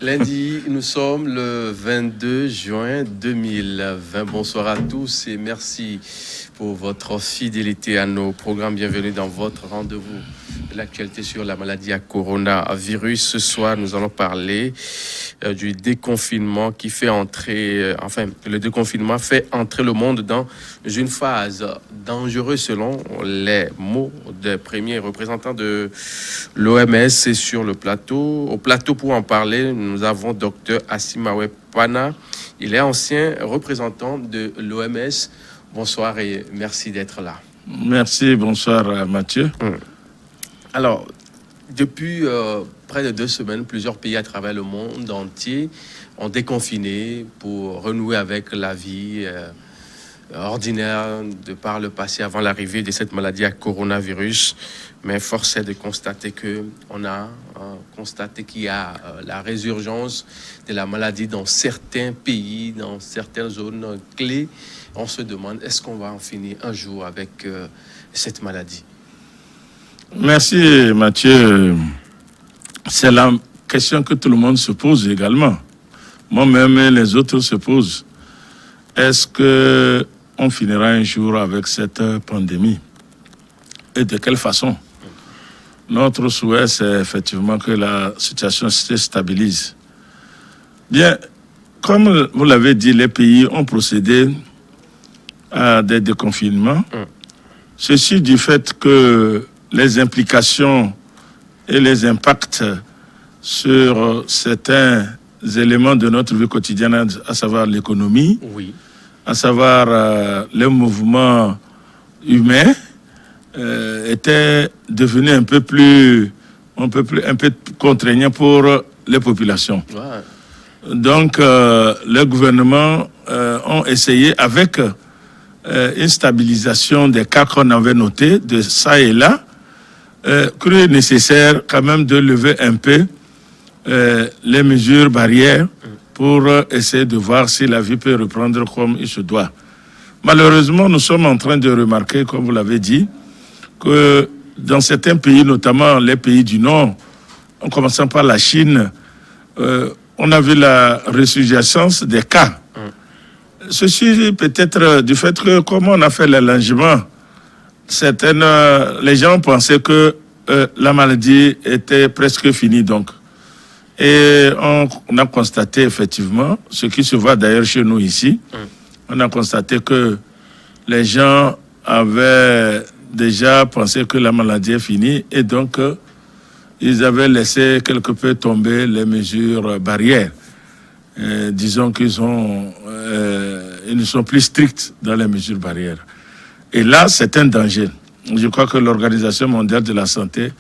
Lundi, nous sommes le 22 juin 2020. Bonsoir à tous et merci pour votre fidélité à nos programmes. Bienvenue dans votre rendez-vous de l'actualité sur la maladie à coronavirus. Ce soir, nous allons parler du déconfinement qui fait entrer, le déconfinement fait entrer le monde dans une phase dangereuse selon les mots des premiers représentants de l'OMS. Et sur le plateau, au plateau pour en parler, nous avons Dr Asimawe Pana. Il est ancien représentant de l'OMS. Bonsoir et merci d'être là. Merci, bonsoir Mathieu. Alors, depuis près de 2 semaines, plusieurs pays à travers le monde entier ont déconfiné pour renouer avec la vie ordinaire de par le passé avant l'arrivée de cette maladie à coronavirus. Mais force est de constater qu'on a constaté qu'il y a la résurgence de la maladie dans certains pays, dans certaines zones clés. On se demande, est-ce qu'on va en finir un jour avec cette maladie? Merci Mathieu. C'est la question que tout le monde se pose également. Moi-même et les autres se posent. Est-ce qu'on finira un jour avec cette pandémie? Et de quelle façon? Notre souhait, c'est effectivement que la situation se stabilise. Bien, comme vous l'avez dit, les pays ont procédé à des déconfinements. Ceci du fait que les implications et les impacts sur certains éléments de notre vie quotidienne, à savoir l'économie, à savoir les mouvements humains, étaient devenus un peu contraignants pour les populations. Donc, les gouvernements ont essayé avec une stabilisation des cas qu'on avait notés de ça et là, cru nécessaire quand même de lever un peu les mesures barrières pour essayer de voir si la vie peut reprendre comme il se doit. Malheureusement, nous sommes en train de remarquer, comme vous l'avez dit, que dans certains pays, notamment les pays du Nord, en commençant par la Chine, on a vu la résurgence des cas. Ceci peut-être du fait que, comme on a fait l'allongement, les gens pensaient que la maladie était presque finie. Donc. Et on a constaté effectivement, ce qui se voit d'ailleurs chez nous ici, on a constaté que les gens avaient déjà pensé que la maladie est finie et donc ils avaient laissé quelque peu tomber les mesures barrières. Disons qu'ils ils ne sont plus stricts dans les mesures barrières. Et là, c'est un danger. Je crois que l'Organisation mondiale de la santé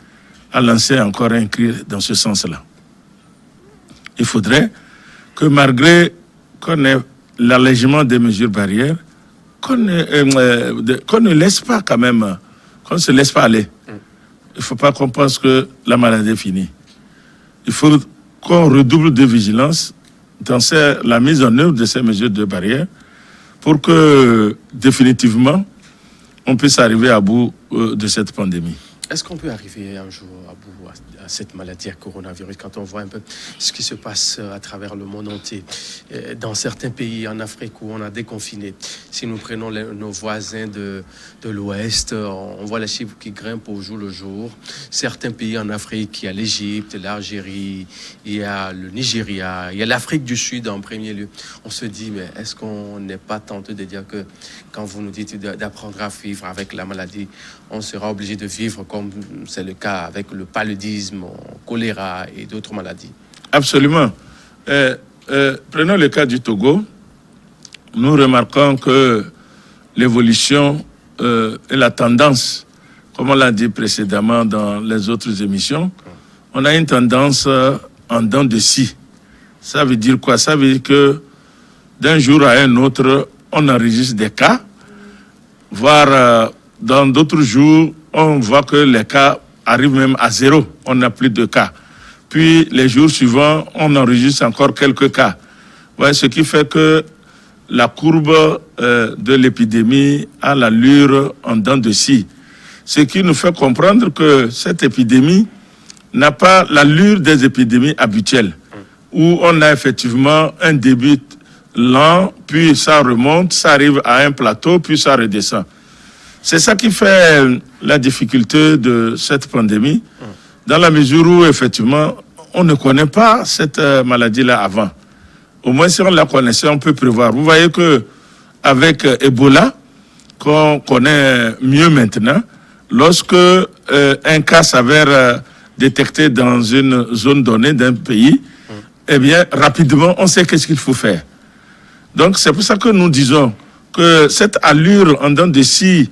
a lancé encore un cri dans ce sens-là. Il faudrait que malgré qu'on ait l'allègement des mesures barrières, qu'on ne laisse pas quand même, qu'on ne se laisse pas aller. Il ne faut pas qu'on pense que la maladie est finie. Il faut qu'on redouble de vigilance dans la mise en œuvre de ces mesures de barrière pour que définitivement on puisse arriver à bout de cette pandémie. Est-ce qu'on peut arriver un jour à bout à cette maladie à coronavirus quand on voit un peu ce qui se passe à travers le monde entier? Dans certains pays en Afrique où on a déconfiné, si nous prenons nos voisins de l'Ouest, on voit les chiffres qui grimpent au jour le jour. Certains pays en Afrique, il y a l'Égypte, l'Algérie, il y a le Nigeria, il y a l'Afrique du Sud en premier lieu. On se dit, mais est-ce qu'on n'est pas tenté de dire que quand vous nous dites d'apprendre à vivre avec la maladie, on sera obligé de vivre comme c'est le cas avec le paludisme, choléra et d'autres maladies? Absolument. Prenons le cas du Togo. Nous remarquons que l'évolution et la tendance, comme on l'a dit précédemment dans les autres émissions, on a une tendance en dents de scie. Ça veut dire quoi? Ça veut dire que d'un jour à un autre, on enregistre des cas, voire dans d'autres jours, on voit que les cas arrivent même à 0. On n'a plus de cas. Puis, les jours suivants, on enregistre encore quelques cas. Ouais, ce qui fait que la courbe de l'épidémie a l'allure en dents de scie. Ce qui nous fait comprendre que cette épidémie n'a pas l'allure des épidémies habituelles. où on a effectivement un début lent, puis ça remonte, ça arrive à un plateau, puis ça redescend. C'est ça qui fait la difficulté de cette pandémie, dans la mesure où, effectivement, on ne connaît pas cette maladie-là avant. Au moins, si on la connaissait, on peut prévoir. Vous voyez qu'avec Ebola, qu'on connaît mieux maintenant, lorsque un cas s'avère détecté dans une zone donnée d'un pays, eh bien, rapidement, on sait qu'est-ce qu'il faut faire. Donc, c'est pour ça que nous disons que cette allure en dents de scie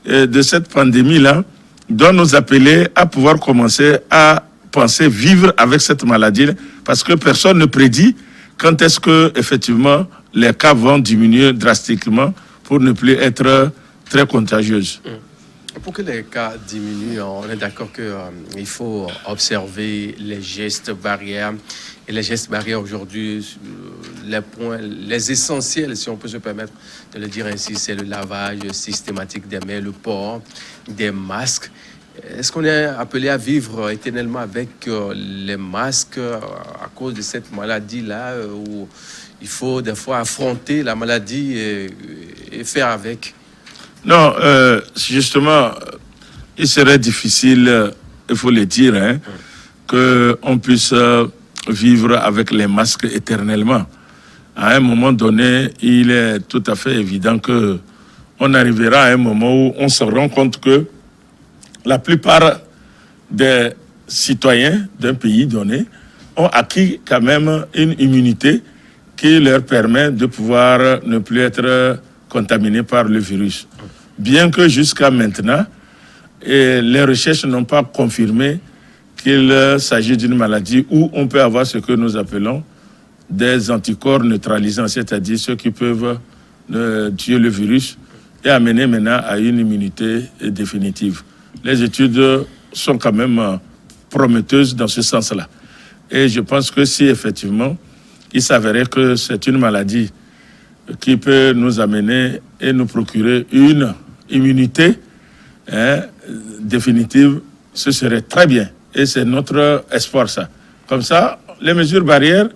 de cette pandémie-là doit nous appeler à pouvoir commencer à penser vivre avec cette maladie, parce que personne ne prédit quand est-ce que, effectivement, les cas vont diminuer drastiquement pour ne plus être très contagieuses. Pour que les cas diminuent, on est d'accord qu'il faut observer les gestes barrières. Et les gestes barrières aujourd'hui, les essentiels, si on peut se permettre de le dire ainsi, c'est le lavage systématique des mains, le port des masques. Est-ce qu'on est appelé à vivre éternellement avec les masques à cause de cette maladie-là, où il faut des fois affronter la maladie et faire avec? Non, justement, il serait difficile, il faut le dire, qu'on puisse vivre avec les masques éternellement. À un moment donné, il est tout à fait évident qu'on arrivera à un moment où on se rend compte que la plupart des citoyens d'un pays donné ont acquis quand même une immunité qui leur permet de pouvoir ne plus être contaminés par le virus. Bien que jusqu'à maintenant, les recherches n'ont pas confirmé qu'il s'agit d'une maladie où on peut avoir ce que nous appelons des anticorps neutralisants, c'est-à-dire ceux qui peuvent tuer le virus et amener maintenant à une immunité définitive. Les études sont quand même prometteuses dans ce sens-là. Et je pense que si effectivement il s'avérait que c'est une maladie qui peut nous amener et nous procurer une immunité définitive, ce serait très bien. Et c'est notre espoir, ça. Comme ça, les mesures barrières,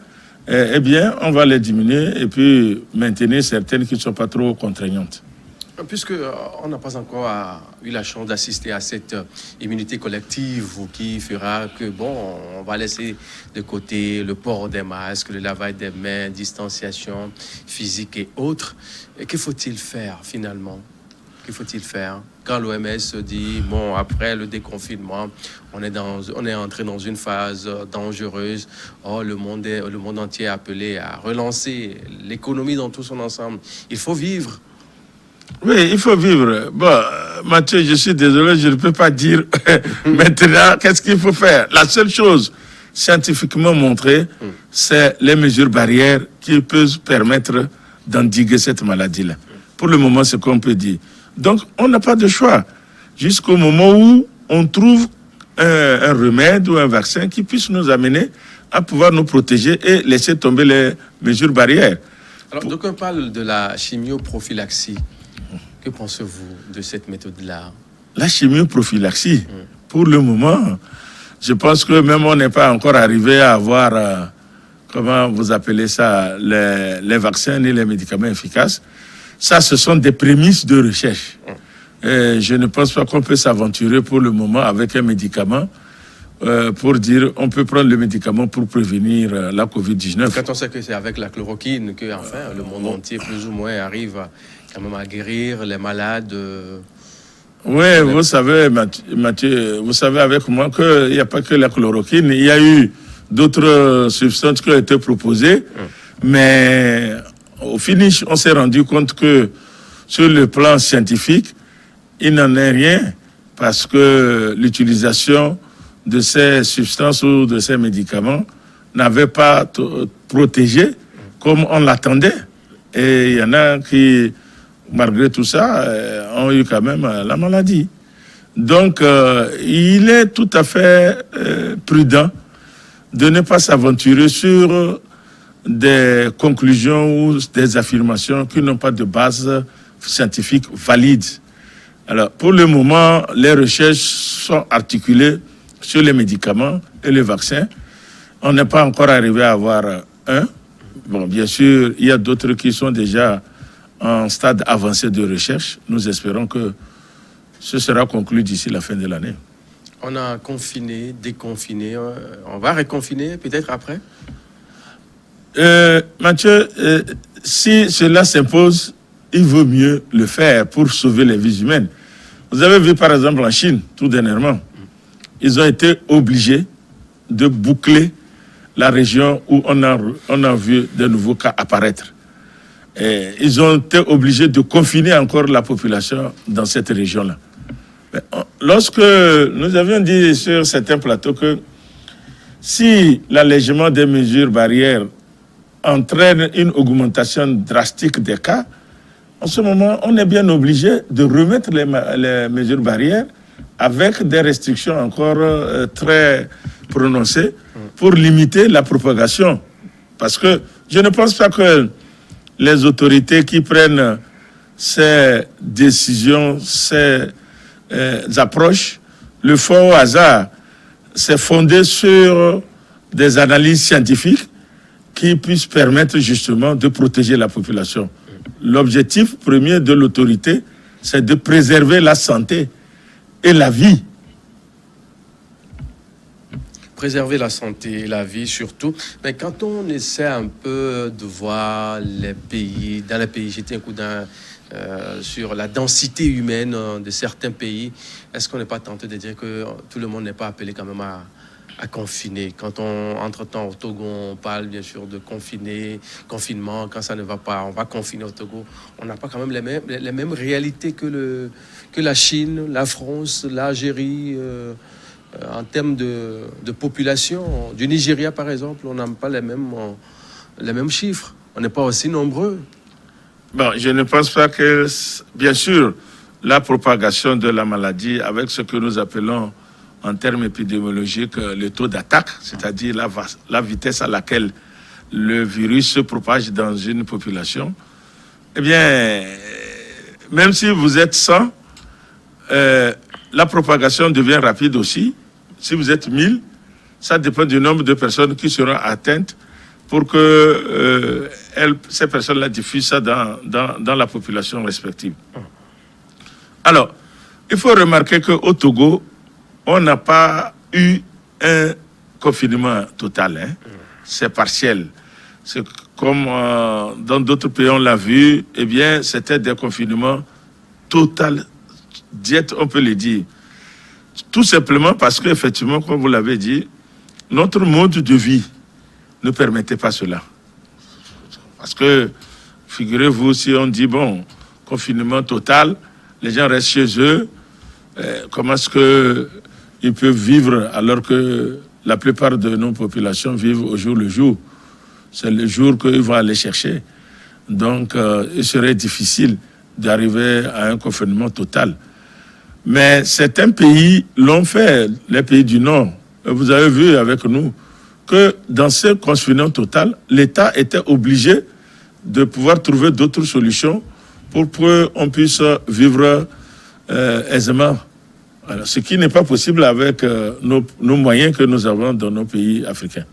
eh bien, on va les diminuer et puis maintenir certaines qui ne sont pas trop contraignantes. Puisque on n'a pas encore eu la chance d'assister à cette immunité collective qui fera que, bon, on va laisser de côté le port des masques, le lavage des mains, distanciation physique et autres. Que faut-il faire finalement? Que faut-il faire quand l'OMS dit, bon, après le déconfinement, on est entré dans une phase dangereuse. Oh, le monde entier est appelé à relancer l'économie dans tout son ensemble. Il faut vivre. Oui, il faut vivre. Bon, Mathieu, je suis désolé, je ne peux pas dire maintenant qu'est-ce qu'il faut faire. La seule chose scientifiquement montrée, c'est les mesures barrières qui peuvent permettre d'endiguer cette maladie-là. Pour le moment, c'est ce qu'on peut dire. Donc, on n'a pas de choix jusqu'au moment où on trouve un remède ou un vaccin qui puisse nous amener à pouvoir nous protéger et laisser tomber les mesures barrières. Alors, donc on parle de la chimioprophylaxie. Que pensez-vous de cette méthode-là? La chimioprophylaxie, pour le moment, je pense que même on n'est pas encore arrivé à avoir, comment vous appelez ça, les vaccins et les médicaments efficaces. Ça, ce sont des prémices de recherche. Et je ne pense pas qu'on peut s'aventurer pour le moment avec un médicament pour dire on peut prendre le médicament pour prévenir la Covid-19. Quand on sait que c'est avec la chloroquine que enfin, le monde entier, plus ou moins, arrive quand même à guérir les malades. Oui, vous savez, Mathieu, vous savez avec moi qu'il n'y a pas que la chloroquine. Il y a eu d'autres substances qui ont été proposées. Mais au finish, on s'est rendu compte que sur le plan scientifique, il n'en est rien parce que l'utilisation de ces substances ou de ces médicaments n'avait pas protégé comme on l'attendait. Et il y en a qui, malgré tout ça, ont eu quand même la maladie. Donc, il est tout à fait prudent de ne pas s'aventurer sur des conclusions ou des affirmations qui n'ont pas de base scientifique valide. Alors, pour le moment, les recherches sont articulées sur les médicaments et les vaccins. On n'est pas encore arrivé à avoir un. Bon, bien sûr, il y a d'autres qui sont déjà en stade avancé de recherche. Nous espérons que ce sera conclu d'ici la fin de l'année. On a confiné, déconfiné. On va reconfiner peut-être après? Mathieu, si cela s'impose, il vaut mieux le faire pour sauver les vies humaines. Vous avez vu par exemple en Chine, tout dernièrement, ils ont été obligés de boucler la région où on a vu de nouveaux cas apparaître. Et ils ont été obligés de confiner encore la population dans cette région-là. Lorsque nous avions dit sur certains plateaux que si l'allègement des mesures barrières entraîne une augmentation drastique des cas, en ce moment, on est bien obligé de remettre les mesures barrières avec des restrictions encore très prononcées pour limiter la propagation. Parce que je ne pense pas que les autorités qui prennent ces décisions, ces approches, le font au hasard. C'est fondé sur des analyses scientifiques qui puissent permettre justement de protéger la population. L'objectif premier de l'autorité, c'est de préserver la santé et la vie. Préserver la santé et la vie surtout. Mais quand on essaie un peu de voir les pays, dans les pays, jeter un coup sur la densité humaine de certains pays, est-ce qu'on n'est pas tenté de dire que tout le monde n'est pas appelé quand même à confiner? Quand entre-temps au Togo, on parle bien sûr de confinement, quand ça ne va pas, on va confiner au Togo. On n'a pas quand même les mêmes réalités que la Chine, la France, l'Algérie, en termes de population. Du Nigeria, par exemple, on n'a pas les mêmes chiffres. On n'est pas aussi nombreux. Bon, je ne pense pas que, bien sûr, la propagation de la maladie, avec ce que nous appelons en termes épidémiologiques le taux d'attaque, c'est-à-dire la vitesse à laquelle le virus se propage dans une population, eh bien, même si vous êtes 100, la propagation devient rapide aussi. Si vous êtes 1000, ça dépend du nombre de personnes qui seront atteintes pour que ces personnes-là diffusent ça dans la population respective. Alors, il faut remarquer qu'au Togo, on n'a pas eu un confinement total. Hein. C'est partiel. C'est comme dans d'autres pays, on l'a vu, eh bien, c'était des confinements total, diète, on peut le dire. Tout simplement parce qu'effectivement, comme vous l'avez dit, notre mode de vie ne permettait pas cela. Parce que, figurez-vous, si on dit, bon, confinement total, les gens restent chez eux, comment est-ce qu'ils peuvent vivre alors que la plupart de nos populations vivent au jour le jour? C'est le jour qu'ils vont aller chercher. Donc, il serait difficile d'arriver à un confinement total. Mais certains pays l'ont fait, les pays du Nord. Vous avez vu avec nous que dans ce confinement total, l'État était obligé de pouvoir trouver d'autres solutions pour qu'on puisse vivre aisément. Alors, ce qui n'est pas possible avec nos moyens que nous avons dans nos pays africains.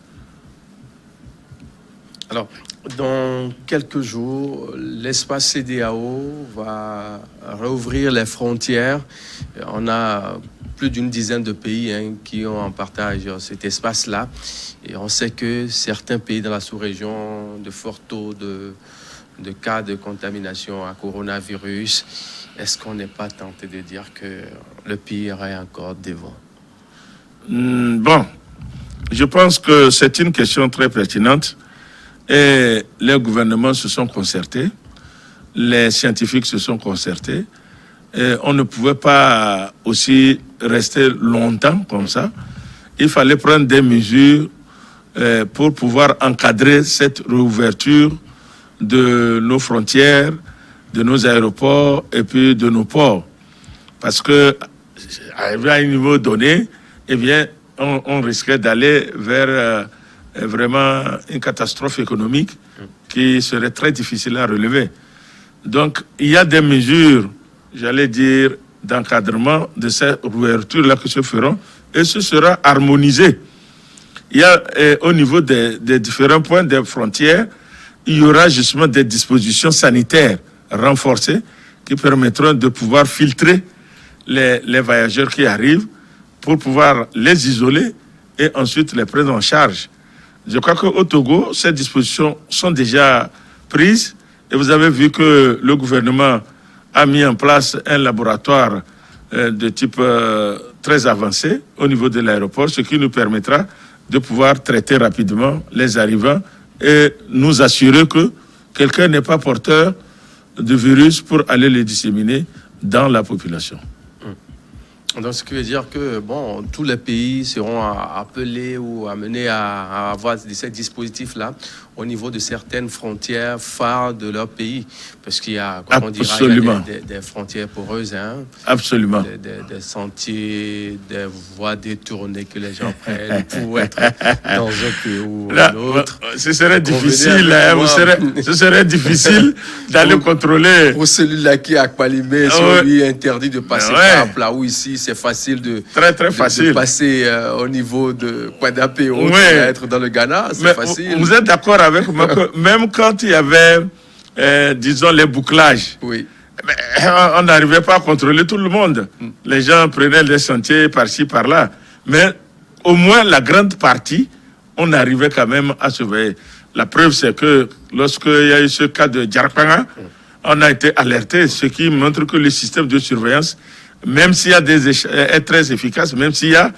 Alors, dans quelques jours, l'espace CEDEAO va rouvrir les frontières. On a plus d'une dizaine de pays qui ont en partage cet espace-là. Et on sait que certains pays dans la sous-région, de forts taux de cas de contamination à coronavirus, est-ce qu'on n'est pas tenté de dire que le pire est encore devant? Bon, je pense que c'est une question très pertinente. Et les gouvernements se sont concertés, les scientifiques se sont concertés. Et on ne pouvait pas aussi rester longtemps comme ça. Il fallait prendre des mesures pour pouvoir encadrer cette réouverture de nos frontières, de nos aéroports et puis de nos ports. Parce que, arrivé à un niveau donné, eh bien, on risquait d'aller vers vraiment une catastrophe économique qui serait très difficile à relever. Donc, il y a des mesures, j'allais dire, d'encadrement de cette ouverture-là qui se feront et ce sera harmonisé. il y a au niveau des différents points des frontières, il y aura justement des dispositions sanitaires renforcées qui permettront de pouvoir filtrer les voyageurs qui arrivent pour pouvoir les isoler et ensuite les prendre en charge. Je crois qu'au Togo, ces dispositions sont déjà prises et vous avez vu que le gouvernement a mis en place un laboratoire de type très avancé au niveau de l'aéroport, ce qui nous permettra de pouvoir traiter rapidement les arrivants et nous assurer que quelqu'un n'est pas porteur de virus pour aller le disséminer dans la population. Donc, ce qui veut dire que bon, tous les pays seront appelés ou amenés à avoir ces dispositifs-là au niveau de certaines frontières phares de leur pays. Parce qu'il y a, comme on dira, il y a des frontières poreuses. Hein, absolument. Des sentiers, des voies détournées que les gens prennent pour être dans un pays ou un autre. Ce serait difficile, ce serait difficile d'aller contrôler. Pour celui-là qui est à Kpalimé, celui interdit de passer par Plaou ici, c'est facile très facile de passer au niveau de Kwadapé ou être dans le Ghana, c'est facile. Vous êtes d'accord avec moi que même quand il y avait, disons, les bouclages, on n'arrivait pas à contrôler tout le monde. Les gens prenaient des sentiers par-ci, par-là. Mais au moins, la grande partie, on arrivait quand même à surveiller. La preuve, c'est que lorsqu'il y a eu ce cas de Djarpanga, on a été alerté, ce qui montre que le système de surveillance, même s'il y a est très efficace, même s'il y a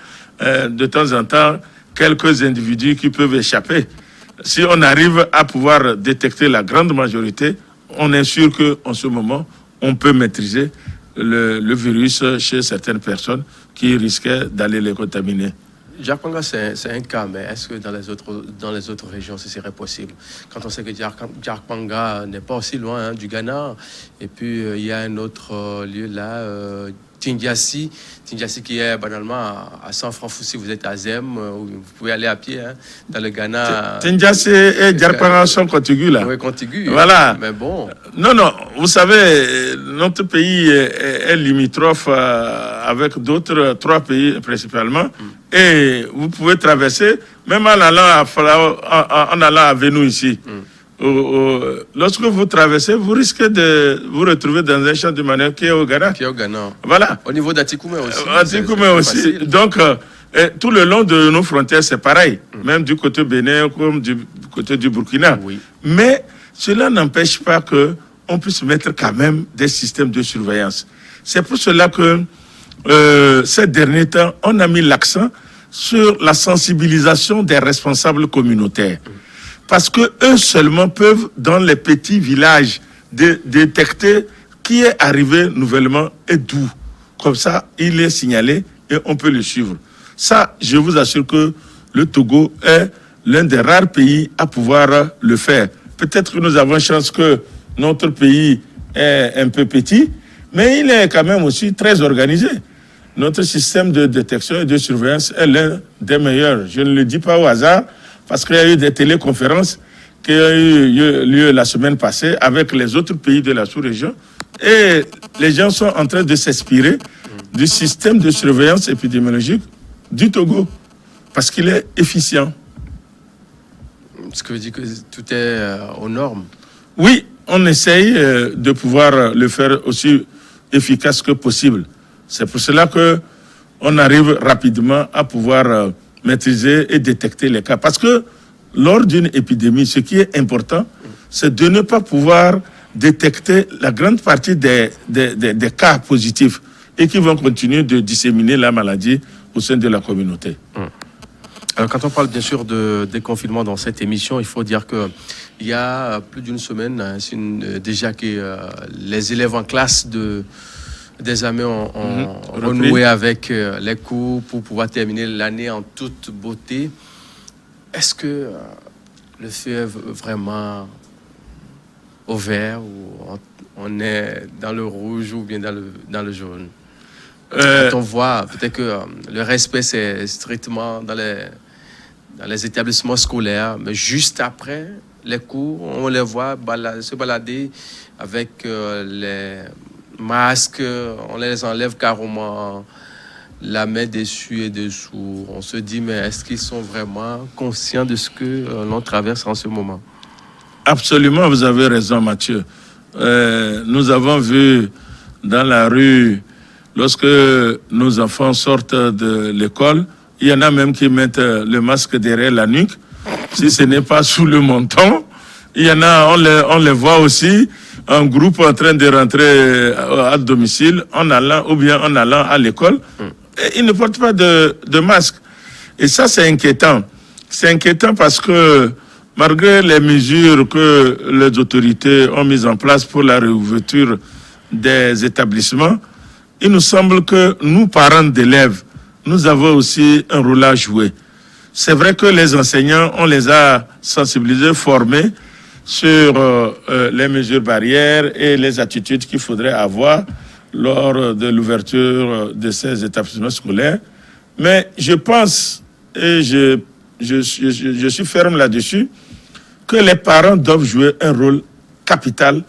de temps en temps quelques individus qui peuvent échapper, si on arrive à pouvoir détecter la grande majorité, on est sûr qu'en ce moment, on peut maîtriser le virus chez certaines personnes qui risquaient d'aller les contaminer. Djarpanga, c'est un cas, mais est-ce que dans les autres régions, ce serait possible? Quand on sait que Djarpanga n'est pas aussi loin du Ghana, et puis il y a un autre lieu là, Tindiassi qui est banalement à 100 francs si vous êtes à Zem, vous pouvez aller à pied dans le Ghana. Tindiassi et Djarpanga sont contigus là. Oui, contigus. Voilà. Mais bon. Non, vous savez, notre pays est limitrophe avec d'autres 3 pays principalement. Et vous pouvez traverser, même en allant à Venou ici. Lorsque vous traversez, vous risquez de vous retrouver dans un champ de manœuvre qui est au Ghana. Voilà. Au niveau d'Atikoumé aussi. Atikoumé aussi. Donc, tout le long de nos frontières, c'est pareil. Même du côté Bénin comme du côté du Burkina. Oui. Mais cela n'empêche pas qu'on puisse mettre quand même des systèmes de surveillance. C'est pour cela que ces derniers temps, on a mis l'accent sur la sensibilisation des responsables communautaires. Parce que eux seulement peuvent, dans les petits villages, détecter qui est arrivé nouvellement et d'où. Comme ça, il est signalé et on peut le suivre. Ça, je vous assure que le Togo est l'un des rares pays à pouvoir le faire. Peut-être que nous avons chance que notre pays est un peu petit, mais il est quand même aussi très organisé. Notre système de détection et de surveillance est l'un des meilleurs. Je ne le dis pas au hasard, parce qu'il y a eu des téléconférences qui ont eu lieu la semaine passée avec les autres pays de la sous-région. Et les gens sont en train de s'inspirer du système de surveillance épidémiologique du Togo, parce qu'il est efficient. Ce qui veut dire que tout est aux normes. Oui, on essaye de pouvoir le faire aussi efficace que possible. C'est pour cela qu'on arrive rapidement à pouvoir maîtriser et détecter les cas. Parce que lors d'une épidémie, ce qui est important, c'est de ne pas pouvoir détecter la grande partie des cas positifs et qui vont continuer de disséminer la maladie au sein de la communauté. Alors, quand on parle bien sûr de déconfinement dans cette émission, il faut dire qu'il y a plus d'une semaine, déjà que les élèves en classe des amis ont renoué avec les cours pour pouvoir terminer l'année en toute beauté. Est-ce que le feu est vraiment au vert ou on est dans le rouge ou bien dans le jaune? Quand on voit, peut-être que le respect, c'est strictement dans les établissements scolaires, mais juste après les cours, on les voit se balader avec les masques, on les enlève carrément la main dessus et dessous. On se dit, mais est-ce qu'ils sont vraiment conscients de ce que l'on traverse en ce moment? Absolument, vous avez raison, Mathieu. Nous avons vu dans la rue, lorsque nos enfants sortent de l'école, il y en a même qui mettent le masque derrière la nuque, si ce n'est pas sous le menton. Il y en a, on les voit aussi, en groupe en train de rentrer à domicile, en allant à l'école. Et ils ne portent pas de masque. Et ça, c'est inquiétant. C'est inquiétant parce que malgré les mesures que les autorités ont mises en place pour la réouverture des établissements, il nous semble que nous, parents d'élèves, nous avons aussi un rôle à jouer. C'est vrai que les enseignants, on les a sensibilisés, formés sur les mesures barrières et les attitudes qu'il faudrait avoir lors de l'ouverture de ces établissements scolaires. Mais je pense, et je suis ferme là-dessus, que les parents doivent jouer un rôle capital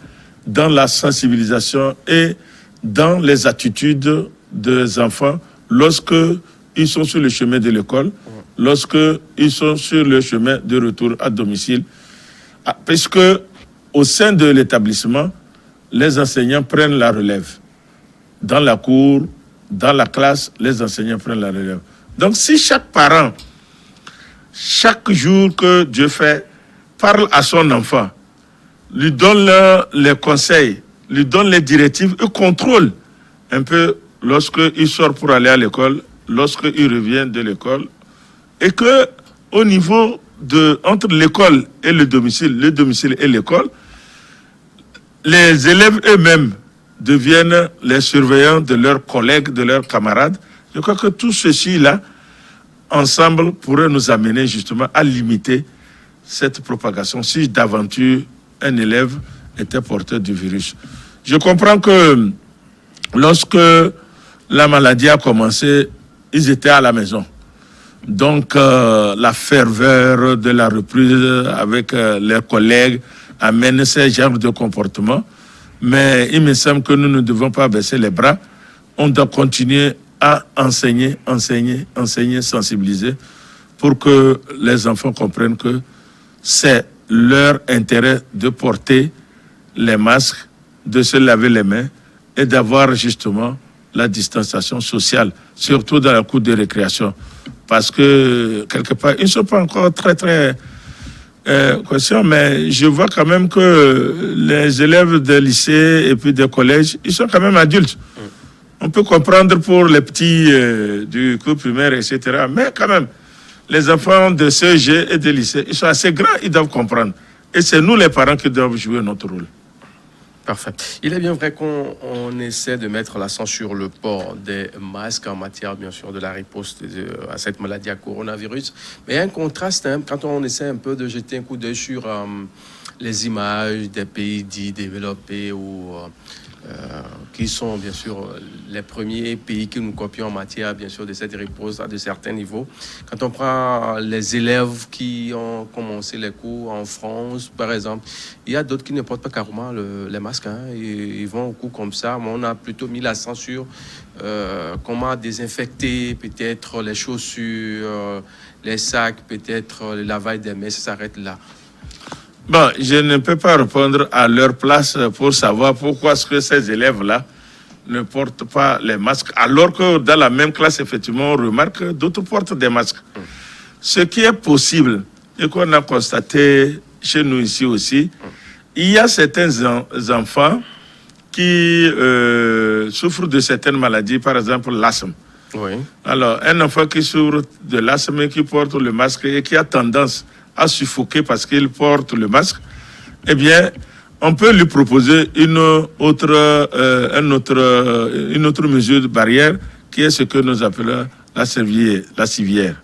dans la sensibilisation et dans les attitudes des enfants lorsque ils sont sur le chemin de l'école, lorsque ils sont sur le chemin de retour à domicile. Puisque au sein de l'établissement, les enseignants prennent la relève. Dans la cour, dans la classe, les enseignants prennent la relève. Donc si chaque parent, chaque jour que Dieu fait, parle à son enfant, lui donne les conseils, lui donne les directives et contrôle un peu lorsqu'il sort pour aller à l'école, lorsqu'il revient de l'école, et que au niveau entre l'école et le domicile et l'école, les élèves eux-mêmes deviennent les surveillants de leurs collègues, de leurs camarades. Je crois que tout ceci-là, ensemble, pourrait nous amener justement à limiter cette propagation si d'aventure un élève était porteur du virus. Je comprends que lorsque la maladie a commencé, ils étaient à la maison. Donc la ferveur de la reprise avec leurs collègues amène ces genres de comportements. Mais il me semble que nous ne devons pas baisser les bras. On doit continuer à enseigner, sensibiliser pour que les enfants comprennent que c'est leur intérêt de porter les masques, de se laver les mains et d'avoir justement la distanciation sociale, surtout dans la cour de récréation. Parce que, quelque part, ils ne sont pas encore très conscients, mais je vois quand même que les élèves des lycées et puis des collèges, ils sont quand même adultes. On peut comprendre pour les petits du cours primaire, etc. Mais quand même, les enfants de CEG et de lycée, ils sont assez grands, ils doivent comprendre. Et c'est nous, les parents, qui doivent jouer notre rôle. Parfait. Il est bien vrai qu'on essaie de mettre l'accent sur le port des masques en matière, bien sûr, de la riposte à cette maladie à coronavirus. Mais il y a un contraste quand on essaie un peu de jeter un coup d'œil sur les images des pays dits développés ou qui sont, bien sûr, les premiers pays que nous copions en matière, bien sûr, de cette riposte à de certains niveaux. Quand on prend les élèves qui ont commencé les cours en France, par exemple, il y a d'autres qui ne portent pas carrément les masques. Ils vont au cours comme ça, mais on a plutôt mis l'accent sur comment désinfecter peut-être les chaussures, les sacs, peut-être le lavage des mains, ça s'arrête là. Bon, je ne peux pas répondre à leur place pour savoir pourquoi est-ce que ces élèves-là ne portent pas les masques, alors que dans la même classe, effectivement, on remarque que d'autres portent des masques. Ce qui est possible, et qu'on a constaté chez nous ici aussi, il y a certains enfants qui souffrent de certaines maladies, par exemple l'asthme. Oui. Alors, un enfant qui souffre de l'asthme, qui porte le masque et qui a tendance à suffoquer parce qu'il porte le masque, eh bien, on peut lui proposer une autre mesure de barrière qui est ce que nous appelons la civière.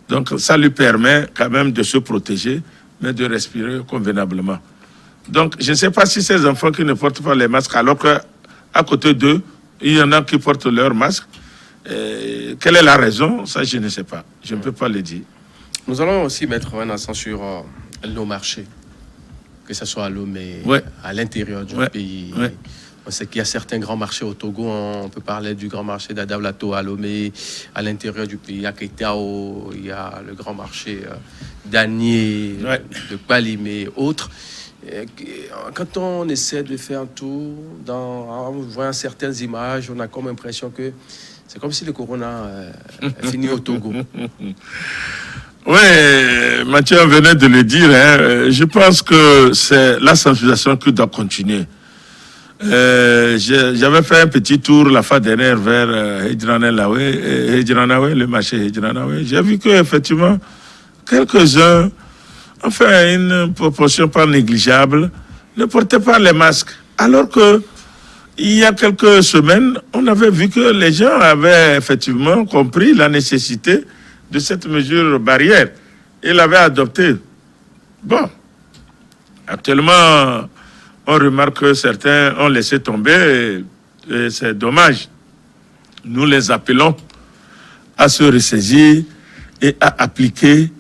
Donc, ça lui permet quand même de se protéger, mais de respirer convenablement. Donc, je ne sais pas si ces enfants qui ne portent pas les masques, alors qu'à côté d'eux, il y en a qui portent leur masque. Quelle est la raison? Ça, je ne sais pas. Je ne peux pas le dire. Nous allons aussi mettre un accent sur nos marchés, que ce soit à Lomé, à l'intérieur du pays. On sait qu'il y a certains grands marchés au Togo. On peut parler du grand marché d'Adavlato à Lomé, à l'intérieur du pays, à Ketao, il y a le grand marché d'Anié, de Kwalimé et autres. Quand on essaie de faire un tour, en voyant certaines images, on a comme l'impression que c'est comme si le corona est fini au Togo. Oui, Mathieu venait de le dire. Je pense que c'est la sensibilisation qui doit continuer. J'avais fait un petit tour la fois dernière vers Hedjranawe, le marché Hedjranawe. J'ai vu qu'effectivement, quelques-uns, enfin une proportion pas négligeable, ne portaient pas les masques. Alors que il y a quelques semaines, on avait vu que les gens avaient effectivement compris la nécessité de cette mesure barrière et l'avaient adoptée. Bon, actuellement, on remarque que certains ont laissé tomber et c'est dommage. Nous les appelons à se ressaisir et à appliquer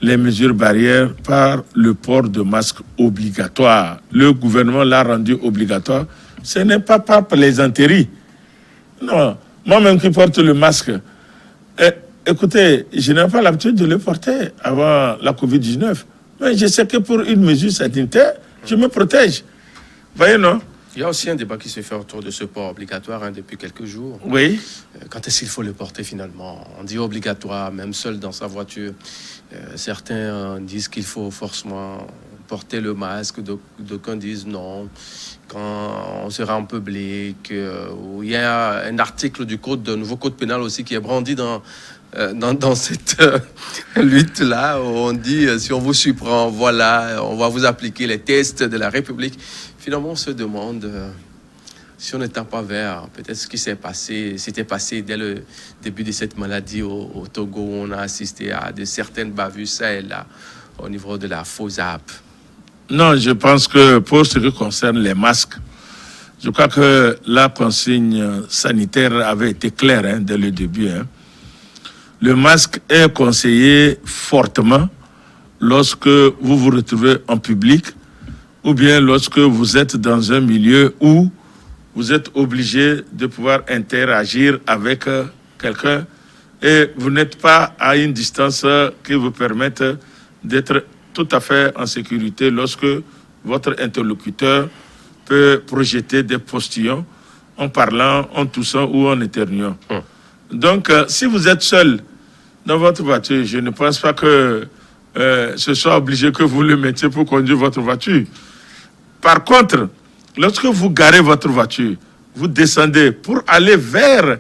les mesures barrières par le port de masque obligatoire. Le gouvernement l'a rendu obligatoire. Ce n'est pas par plaisanterie. Non, moi-même qui porte le masque, écoutez, je n'ai pas l'habitude de le porter avant la Covid-19. Mais je sais que pour une mesure sanitaire, je me protège. Voyez, non? Il y a aussi un débat qui se fait autour de ce port obligatoire depuis quelques jours. Oui. Quand est-ce qu'il faut le porter finalement? On dit obligatoire, même seul dans sa voiture. Certains disent qu'il faut forcément porter le masque, d'aucuns disent non. Quand on sera en public, où il y a un article du nouveau code pénal aussi qui est brandi dans cette lutte-là, où on dit si on vous surprend, voilà, on va vous appliquer les tests de la République. Finalement, on se demande si on n'étend pas vers peut-être ce qui s'était passé dès le début de cette maladie au Togo, où on a assisté à certaines bavures ça et là, au niveau de la FOSAP. Non, je pense que pour ce qui concerne les masques, je crois que la consigne sanitaire avait été claire dès le début. Le masque est conseillé fortement lorsque vous vous retrouvez en public ou bien lorsque vous êtes dans un milieu où vous êtes obligé de pouvoir interagir avec quelqu'un et vous n'êtes pas à une distance qui vous permette d'être tout à fait en sécurité lorsque votre interlocuteur peut projeter des postillons en parlant, en toussant ou en éternuant. Donc, si vous êtes seul dans votre voiture, je ne pense pas que ce soit obligé que vous le mettiez pour conduire votre voiture. Par contre, lorsque vous garez votre voiture, vous descendez pour aller vers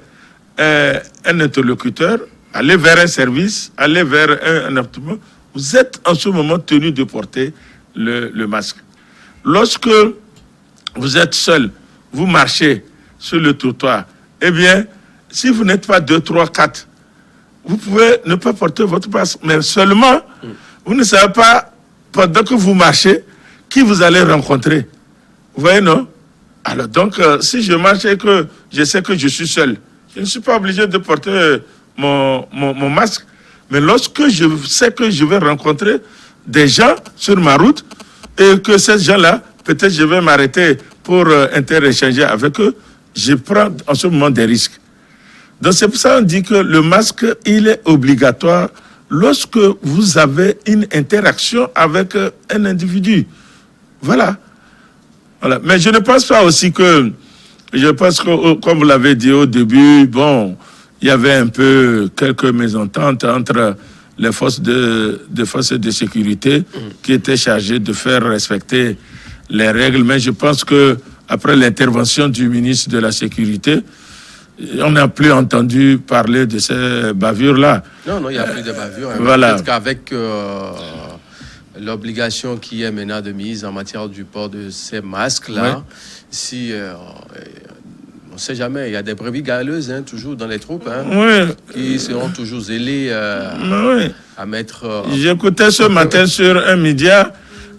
un interlocuteur, aller vers un service, aller vers un appartement, vous êtes en ce moment tenu de porter le masque. Lorsque vous êtes seul, vous marchez sur le trottoir, eh bien, si vous n'êtes pas 2, 3, 4, vous pouvez ne pas porter votre masque, mais seulement, vous ne savez pas, pendant que vous marchez, qui vous allez rencontrer. Vous voyez, non? Alors, donc, si je marche et que je sais que je suis seul, je ne suis pas obligé de porter mon masque. Mais lorsque je sais que je vais rencontrer des gens sur ma route et que ces gens-là, peut-être je vais m'arrêter pour interéchanger avec eux, je prends en ce moment des risques. Donc c'est pour ça qu'on dit que le masque, il est obligatoire lorsque vous avez une interaction avec un individu. Voilà. Mais je ne pense pas aussi que, comme vous l'avez dit au début, bon, il y avait un peu quelques mésententes entre les forces de sécurité qui étaient chargées de faire respecter les règles. Mais je pense que après l'intervention du ministre de la Sécurité, on n'a plus entendu parler de ces bavures-là. Non, il n'y a plus de bavures. Voilà. Peut-être qu'avec l'obligation qui est maintenant de mise en matière du port de ces masques-là, si... on ne sait jamais, il y a des brebis galeuses toujours dans les troupes qui seront toujours zélés à mettre... J'écoutais ce matin sur un média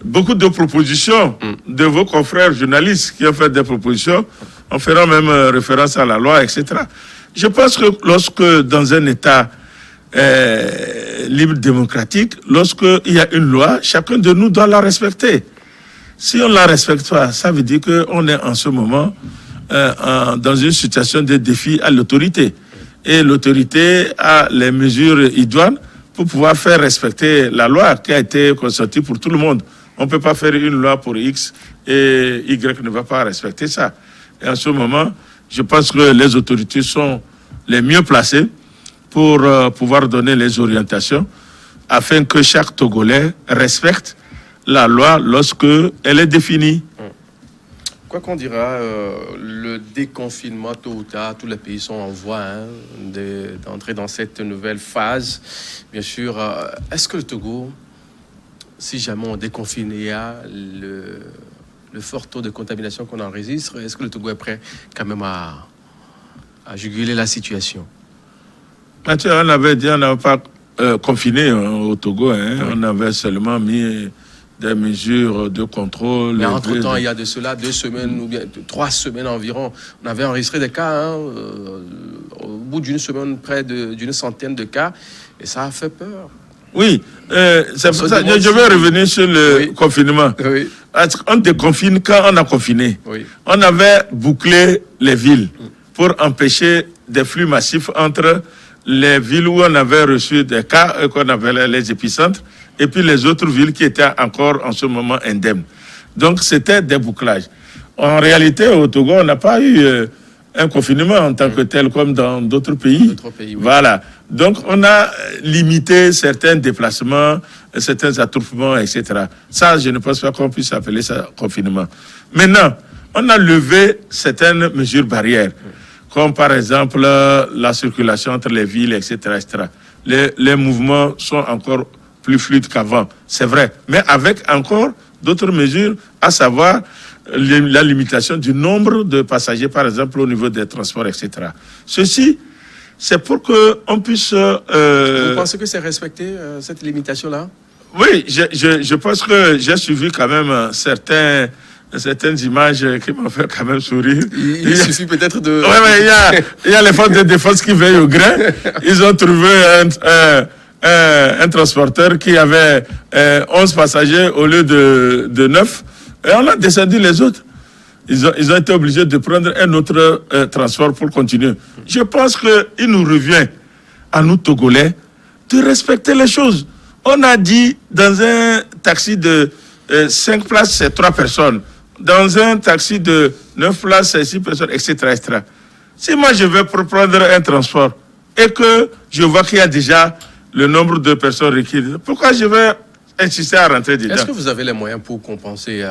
beaucoup de propositions de vos confrères journalistes qui ont fait des propositions en faisant même référence à la loi, etc. Je pense que lorsque dans un État libre démocratique, lorsqu'il y a une loi, chacun de nous doit la respecter. Si on ne la respecte pas, ça veut dire qu'on est en ce moment dans une situation de défi à l'autorité. Et l'autorité a les mesures idoines pour pouvoir faire respecter la loi qui a été consentie pour tout le monde. On ne peut pas faire une loi pour X et Y ne va pas respecter ça. Et en ce moment, je pense que les autorités sont les mieux placées pour pouvoir donner les orientations afin que chaque Togolais respecte la loi lorsque elle est définie. Quoi qu'on dira, le déconfinement, tôt ou tard, tous les pays sont en voie d'entrer dans cette nouvelle phase. Bien sûr, est-ce que le Togo, si jamais on déconfine, il y a le fort taux de contamination qu'on enregistre, est-ce que le Togo est prêt quand même à juguler la situation? Mathieu, on avait dit on n'avait pas confiné au Togo, hein. Oui. On avait seulement mis des mesures de contrôle. Mais entre-temps, il y a de cela 2 semaines ou bien 3 semaines environ, on avait enregistré des cas, au bout d'une semaine, près d'une centaine de cas, et ça a fait peur. Oui, c'est pour ça que je vais revenir sur le confinement. Oui. On déconfine quand on a confiné. Oui. On avait bouclé les villes pour empêcher des flux massifs entre les villes où on avait reçu des cas, qu'on appelait les épicentres, et puis les autres villes qui étaient encore en ce moment indemnes. Donc c'était des bouclages. En réalité, au Togo, on n'a pas eu un confinement en tant que tel comme dans d'autres pays. Oui. Voilà. Donc on a limité certains déplacements, certains attroupements, etc. Ça, je ne pense pas qu'on puisse appeler ça confinement. Maintenant, on a levé certaines mesures barrières, comme par exemple la circulation entre les villes, etc. etc. Les mouvements sont encore plus fluides qu'avant, c'est vrai, mais avec encore d'autres mesures, à savoir la limitation du nombre de passagers, par exemple, au niveau des transports, etc. Ceci, c'est pour qu'on puisse... Vous pensez que c'est respecté, cette limitation-là? Oui, je pense que j'ai suivi quand même certaines images qui m'ont fait quand même sourire. Il suffit peut-être de... Oui, il y a les forces de défense qui veillent au grain. Ils ont trouvé un transporteur qui avait 11 passagers au lieu de 9. Et on a descendu les autres. Ils ont été obligés de prendre un autre transport pour continuer. Je pense qu'il nous revient, à nous Togolais, de respecter les choses. On a dit dans un taxi de 5 places, c'est 3 personnes. Dans un taxi de 9 places, c'est 6 personnes, etc., etc. Si moi je vais prendre un transport et que je vois qu'il y a déjà le nombre de personnes requises, pourquoi je vais insister à rentrer dedans? Est-ce que vous avez les moyens pour compenser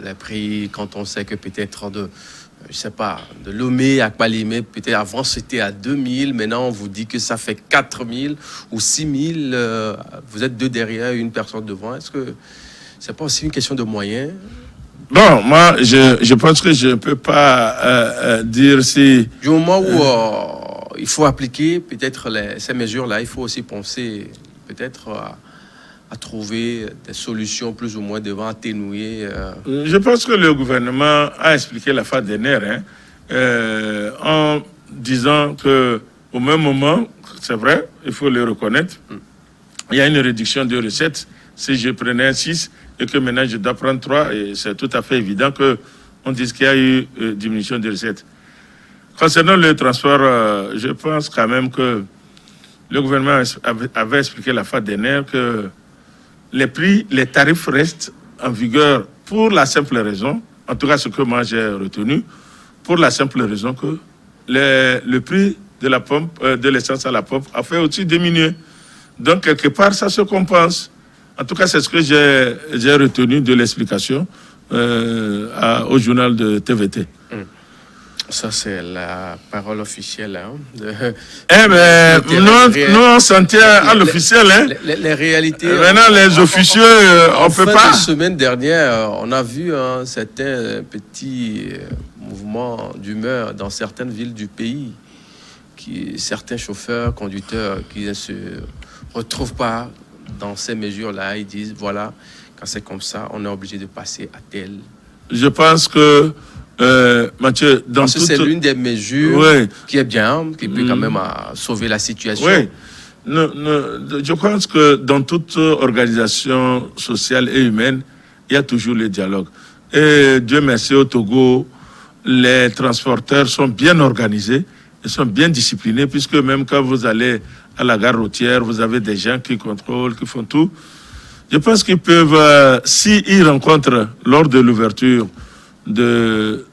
les prix quand on sait que peut-être je sais pas, de Lomé à Kpalimé, peut-être avant c'était à 2000, maintenant on vous dit que ça fait 4000 ou 6000, vous êtes 2 derrière, une personne devant. Est-ce que c'est pas aussi une question de moyens? Bon, moi, je pense que je ne peux pas dire si... Du moment où il faut appliquer peut-être ces mesures-là, il faut aussi penser peut-être à trouver des solutions plus ou moins devant atténuer. Je pense que le gouvernement a expliqué la fois dernière, en disant qu'au même moment, c'est vrai, il faut le reconnaître, il y a une réduction de recettes. Si je prenais 6 et que maintenant je dois prendre 3, et c'est tout à fait évident qu'on dise qu'il y a eu diminution de recettes. Concernant le transport, je pense quand même que le gouvernement avait expliqué la fois dernière que les tarifs restent en vigueur pour la simple raison, en tout cas ce que moi j'ai retenu, pour la simple raison que le prix de la pompe, de l'essence à la pompe a fait aussi diminuer. Donc quelque part ça se compense. En tout cas c'est ce que j'ai retenu de l'explication au journal de TVT. Ça, c'est la parole officielle. Nous, on s'en tient à l'officiel. Les réalités. Maintenant, les officieux, on ne peut pas. La semaine dernière, on a vu un certain petit mouvement d'humeur dans certaines villes du pays. Certains chauffeurs, conducteurs qui ne se retrouvent pas dans ces mesures-là. Ils disent, voilà, quand c'est comme ça, on est obligé de passer à tel. Je pense que Mathieu, c'est l'une des mesures qui est bien, qui peut quand même sauver la situation. Oui. Je pense que dans toute organisation sociale et humaine, il y a toujours le dialogue. Et Dieu merci, au Togo, les transporteurs sont bien organisés, ils sont bien disciplinés, puisque même quand vous allez à la gare routière, vous avez des gens qui contrôlent, qui font tout. Je pense qu'ils peuvent, s'ils rencontrent lors de l'ouverture de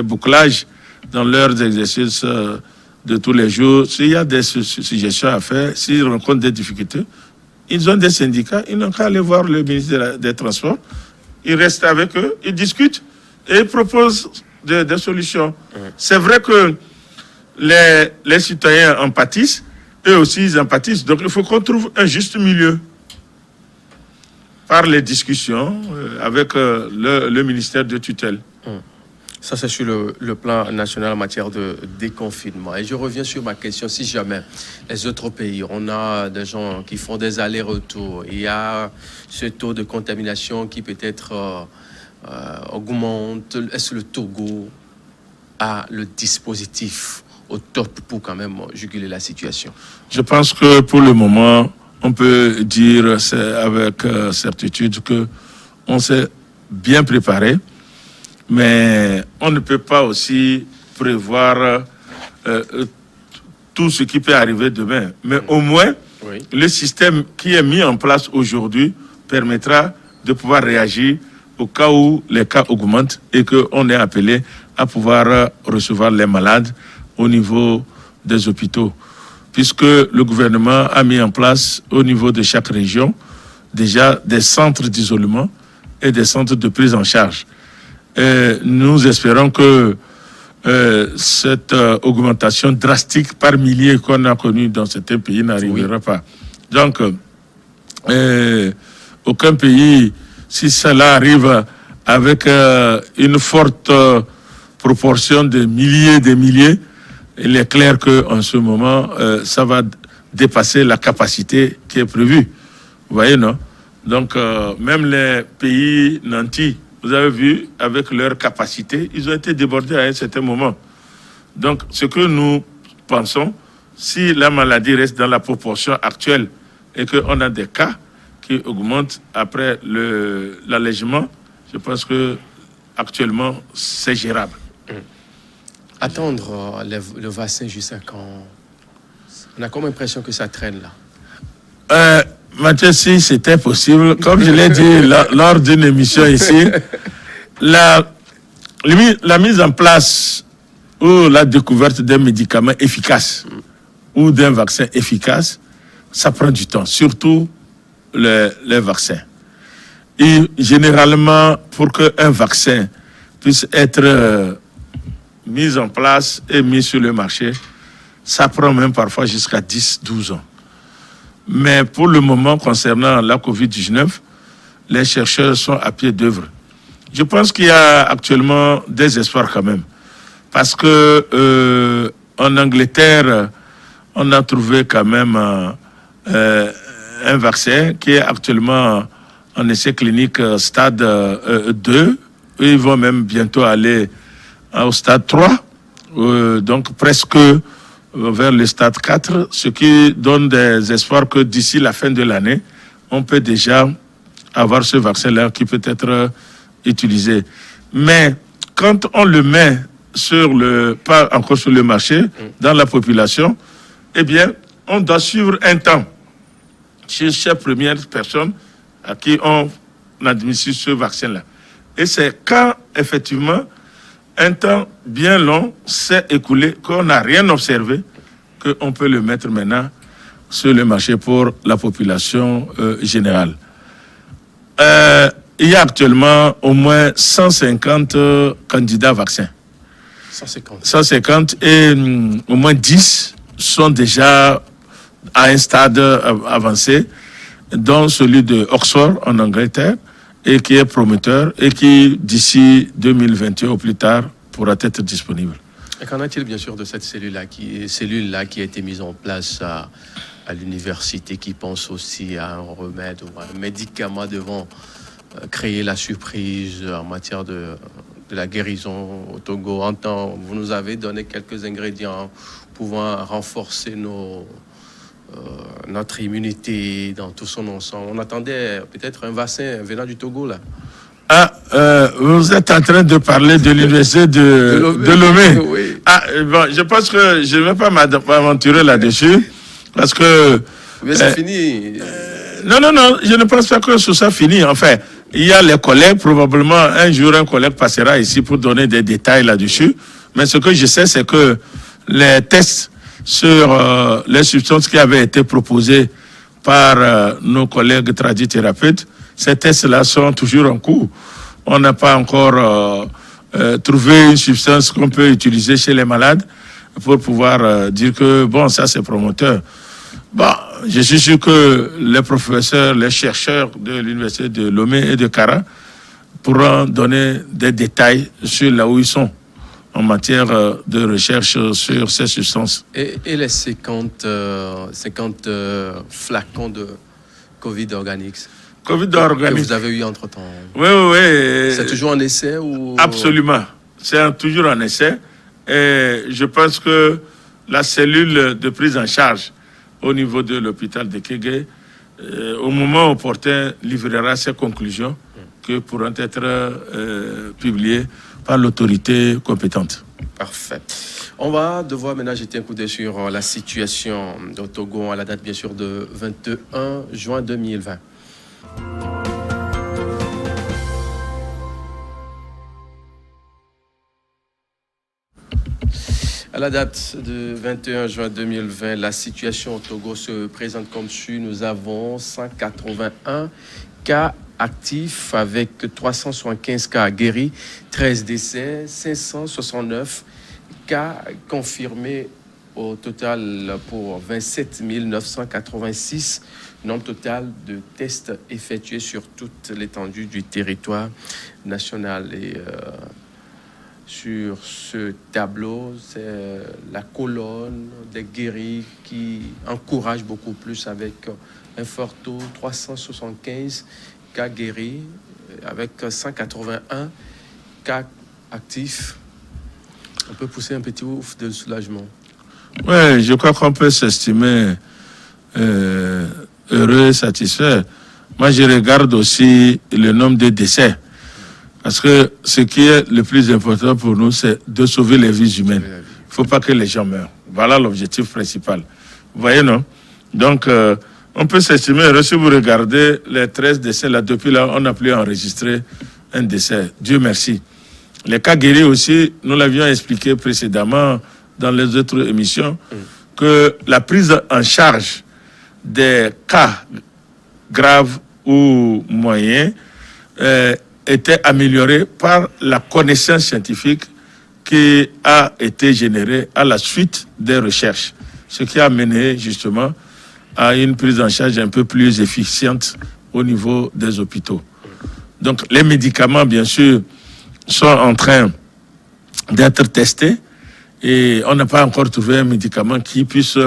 bouclage dans leurs exercices de tous les jours, s'il y a des suggestions à faire, s'ils rencontrent des difficultés, ils ont des syndicats, ils n'ont qu'à aller voir le ministre des Transports, ils restent avec eux, ils discutent et ils proposent des solutions. C'est vrai que les citoyens en pâtissent, eux aussi ils en pâtissent, donc il faut qu'on trouve un juste milieu par les discussions avec le ministère de tutelle. Ça, c'est sur le plan national en matière de déconfinement. Et je reviens sur ma question. Si jamais les autres pays, on a des gens qui font des allers-retours, il y a ce taux de contamination qui peut-être augmente. Est-ce que le Togo a le dispositif au top pour quand même juguler la situation? Je pense que pour le moment, on peut dire avec certitude qu'on s'est bien préparé. Mais on ne peut pas aussi prévoir tout ce qui peut arriver demain. Mais au moins, le système qui est mis en place aujourd'hui permettra de pouvoir réagir au cas où les cas augmentent et qu'on est appelé à pouvoir recevoir les malades au niveau des hôpitaux. Puisque le gouvernement a mis en place au niveau de chaque région déjà des centres d'isolement et des centres de prise en charge. Nous espérons que cette augmentation drastique par milliers qu'on a connue dans certains pays n'arrivera pas. Donc, aucun pays, si cela arrive avec une forte proportion de milliers et des milliers, il est clair qu'en ce moment, ça va dépasser la capacité qui est prévue. Vous voyez, non? Donc, même les pays nantis, vous avez vu, avec leur capacité, ils ont été débordés à un certain moment. Donc, ce que nous pensons, si la maladie reste dans la proportion actuelle et qu'on a des cas qui augmentent après l'allègement, je pense que actuellement, c'est gérable. Attendre le vaccin jusqu'à quand? On a comme l'impression que ça traîne là. Mathieu, si c'était possible, comme je l'ai dit lors d'une émission ici, la mise en place ou la découverte d'un médicament efficace ou d'un vaccin efficace, ça prend du temps, surtout les vaccins. Et généralement, pour qu'un vaccin puisse être mis en place et mis sur le marché, ça prend même parfois jusqu'à 10-12 ans. Mais pour le moment, concernant la COVID-19, les chercheurs sont à pied d'œuvre. Je pense qu'il y a actuellement des espoirs quand même. Parce que en Angleterre, on a trouvé quand même un vaccin qui est actuellement en essai clinique stade 2. Ils vont même bientôt aller au stade 3. Donc presque vers le stade 4, ce qui donne des espoirs que d'ici la fin de l'année, on peut déjà avoir ce vaccin-là qui peut être utilisé. Mais quand on le met pas encore sur le marché, dans la population, eh bien, on doit suivre un temps chez chaque première personne à qui on administre ce vaccin-là. Et c'est quand, effectivement, un temps bien long s'est écoulé, qu'on n'a rien observé, qu'on peut le mettre maintenant sur le marché pour la population générale. Il y a actuellement au moins 150 candidats vaccins. 150 et au moins 10 sont déjà à un stade avancé, dont celui de Oxford en Angleterre, et qui est prometteur et qui, d'ici 2021 au plus tard, pourra être disponible. Et qu'en est-il bien sûr de cette cellule-là qui a été mise en place à l'université, qui pense aussi à un remède ou à un médicament devant créer la surprise en matière de la guérison au Togo? Vous nous avez donné quelques ingrédients pouvant renforcer notre immunité dans tout son ensemble. On attendait peut-être un vaccin venant du Togo, là. Vous êtes en train de parler de l'université de Lomé. Oui. Bon, je pense que je ne vais pas m'aventurer là-dessus, parce que... Mais c'est fini. Non, je ne pense pas que ce soit fini. Enfin, il y a les collègues, probablement un jour un collègue passera ici pour donner des détails là-dessus. Mais ce que je sais, c'est que les tests sur les substances qui avaient été proposées par nos collègues tradithérapeutes, ces tests-là sont toujours en cours. On n'a pas encore trouvé une substance qu'on peut utiliser chez les malades pour pouvoir dire que, bon, ça c'est promoteur. Bon, je suis sûr que les professeurs, les chercheurs de l'université de Lomé et de Kara pourront donner des détails sur là où ils sont en matière de recherche sur ces substances. Et les 50 flacons de Covid organique que vous avez eu entre-temps? Oui. C'est toujours un essai ou... Absolument. C'est toujours un essai. Et je pense que la cellule de prise en charge au niveau de l'hôpital de Kégué, au moment opportun, livrera ses conclusions qui pourront être publiées par l'autorité compétente. Parfait. On va devoir maintenant jeter un coup d'œil sur la situation au Togo à la date bien sûr de 21 juin 2020. À la date de 21 juin 2020, la situation au Togo se présente comme suit. Nous avons 181 cas actifs avec 375 cas guéris, 13 décès, 569 cas confirmés au total pour 27 986, nombre total de tests effectués sur toute l'étendue du territoire national. Et sur ce tableau, c'est la colonne des guéris qui encourage beaucoup plus avec un fort taux, 375 cas guéris, avec 181 cas actifs. On peut pousser un petit ouf de soulagement. Oui, je crois qu'on peut s'estimer heureux et satisfait. Moi, je regarde aussi le nombre de décès. Parce que ce qui est le plus important pour nous, c'est de sauver les vies humaines. Il ne faut pas que les gens meurent. Voilà l'objectif principal. Vous voyez, non? Donc, on peut s'estimer heureux. Si vous regardez les 13 décès, là, depuis là, on n'a plus enregistré un décès. Dieu merci. Les cas guéris aussi, nous l'avions expliqué précédemment dans les autres émissions, que la prise en charge des cas graves ou moyens était améliorée par la connaissance scientifique qui a été générée à la suite des recherches, ce qui a mené justement à une prise en charge un peu plus efficiente au niveau des hôpitaux. Donc les médicaments, bien sûr, sont en train d'être testés et on n'a pas encore trouvé un médicament qui puisse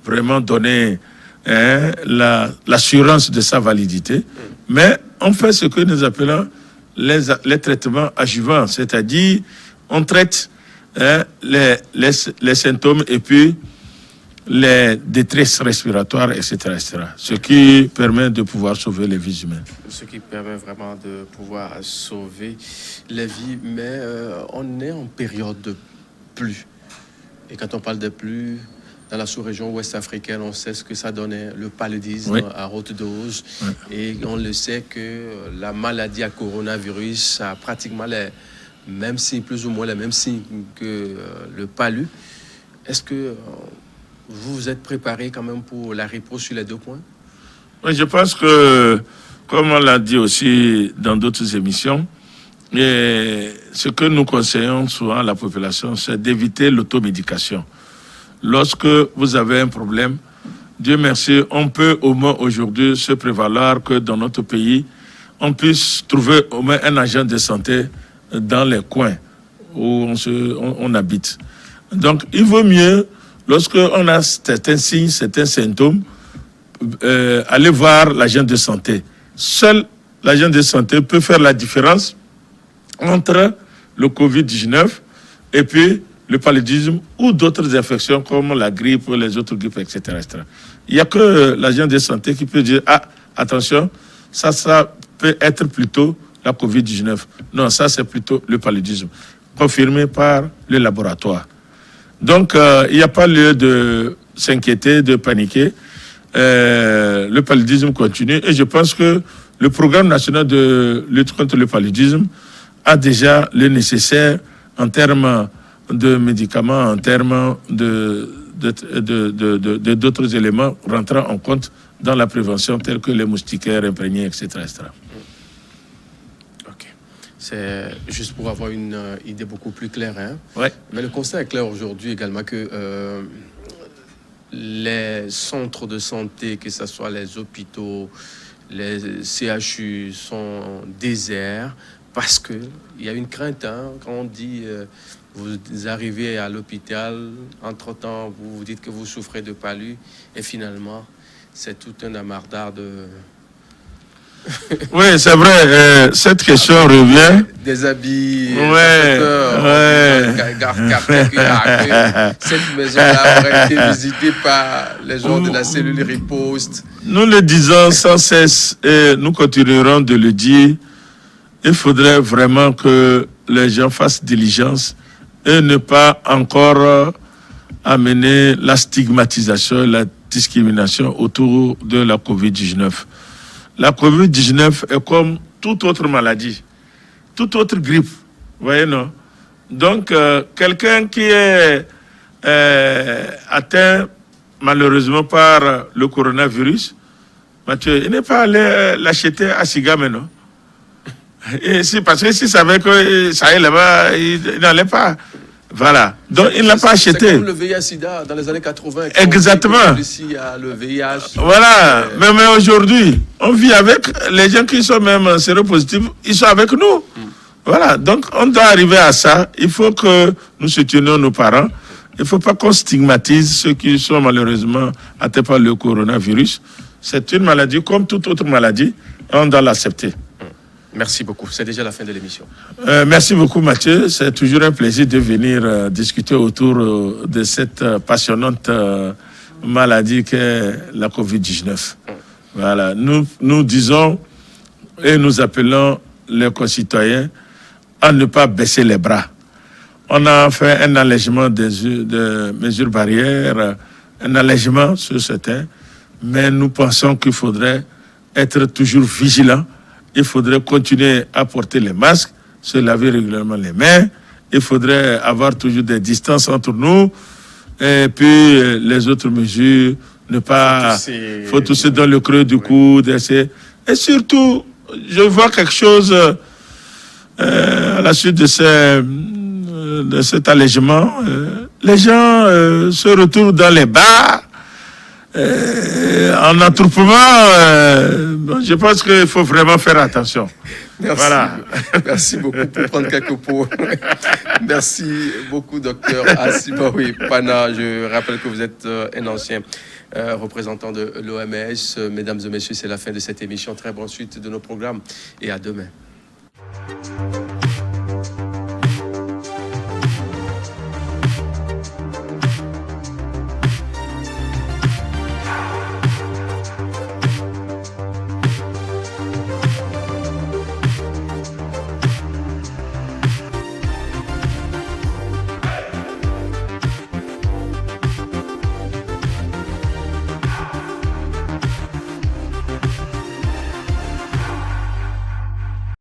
vraiment donner l'assurance de sa validité. Mais on fait ce que nous appelons les traitements adjuvants, c'est-à-dire on traite les symptômes et puis les détresses respiratoires, etc., etc. Ce qui permet de pouvoir sauver les vies humaines. Ce qui permet vraiment de pouvoir sauver les vies, mais on est en période de pluie. Et quand on parle de pluie, dans la sous-région ouest africaine, on sait ce que ça donnait, le paludisme à haute dose. Et on le sait que la maladie à coronavirus a pratiquement les mêmes signes, plus ou moins les mêmes signes que le palu. Est-ce que vous vous êtes préparé quand même pour la riposte sur les deux points? Oui, je pense que, comme on l'a dit aussi dans d'autres émissions, ce que nous conseillons souvent à la population, c'est d'éviter l'automédication. Lorsque vous avez un problème, Dieu merci, on peut au moins aujourd'hui se prévaloir que dans notre pays, on puisse trouver au moins un agent de santé dans les coins où on habite. Donc, il vaut mieux, lorsqu'on a certains signes, certains symptômes, aller voir l'agent de santé. Seul l'agent de santé peut faire la différence entre le Covid-19 et puis le paludisme ou d'autres infections comme la grippe, les autres grippes, etc., etc. Il n'y a que l'agent de santé qui peut dire « Ah, attention, ça peut être plutôt la Covid-19. Non, ça c'est plutôt le paludisme, confirmé par le laboratoire. Donc, il n'y a pas lieu de s'inquiéter, de paniquer. Le paludisme continue et je pense que le programme national de lutte contre le paludisme a déjà le nécessaire en termes de médicaments, en termes d'autres éléments rentrant en compte dans la prévention, tels que les moustiquaires imprégnés, etc., etc. Ok. C'est juste pour avoir une idée beaucoup plus claire. Hein? Ouais. Mais le constat est clair aujourd'hui également que les centres de santé, que ce soit les hôpitaux, les CHU, sont déserts parce qu'il y a une crainte. Hein, quand on dit vous arrivez à l'hôpital, entre-temps, vous vous dites que vous souffrez de palu et finalement, c'est tout un amardard de... Oui, c'est vrai. Cette question revient. Des habits, Ouais. cette maison-là aurait été visitée par les gens de la cellule riposte. Nous le disons sans cesse et nous continuerons de le dire. Il faudrait vraiment que les gens fassent diligence et ne pas encore amener la stigmatisation, la discrimination autour de la Covid-19. La Covid-19 est comme toute autre maladie, toute autre grippe, vous voyez, non? Donc, quelqu'un qui est atteint malheureusement par le coronavirus, Mathieu, il n'est pas allé l'acheter à Sigame, non? Et parce que s'il savait que ça allait là-bas, il n'allait pas. Voilà. Donc, il ne l'a pas acheté. C'est comme le VIH-Sida dans les années 80. Exactement. Ici, il y a le VIH. Voilà. Mais aujourd'hui, on vit avec les gens qui sont même séropositifs, ils sont avec nous. Voilà. Donc, on doit arriver à ça. Il faut que nous soutenions nos parents. Il ne faut pas qu'on stigmatise ceux qui sont malheureusement atteints par le coronavirus. C'est une maladie comme toute autre maladie. On doit l'accepter. Merci beaucoup. C'est déjà la fin de l'émission. Merci beaucoup, Mathieu. C'est toujours un plaisir de venir discuter autour de cette passionnante maladie qu'est la Covid-19. Voilà. Nous disons et nous appelons les concitoyens à ne pas baisser les bras. On a fait un allègement des mesures barrières, un allègement sur certains, mais nous pensons qu'il faudrait être toujours vigilant. Il faudrait continuer à porter les masques, se laver régulièrement les mains. Il faudrait avoir toujours des distances entre nous. Et puis, les autres mesures, ne pas... faut tousser dans le creux du coude. Et surtout, je vois quelque chose à la suite de cet allègement. Les gens se retrouvent dans les bars. En attroupement, je pense qu'il faut vraiment faire attention. Merci. Voilà. Merci beaucoup pour prendre quelques pots. Merci beaucoup, docteur Asibawi Pana. Je rappelle que vous êtes un ancien représentant de l'OMS. Mesdames et messieurs, c'est la fin de cette émission. Très bonne suite de nos programmes et à demain.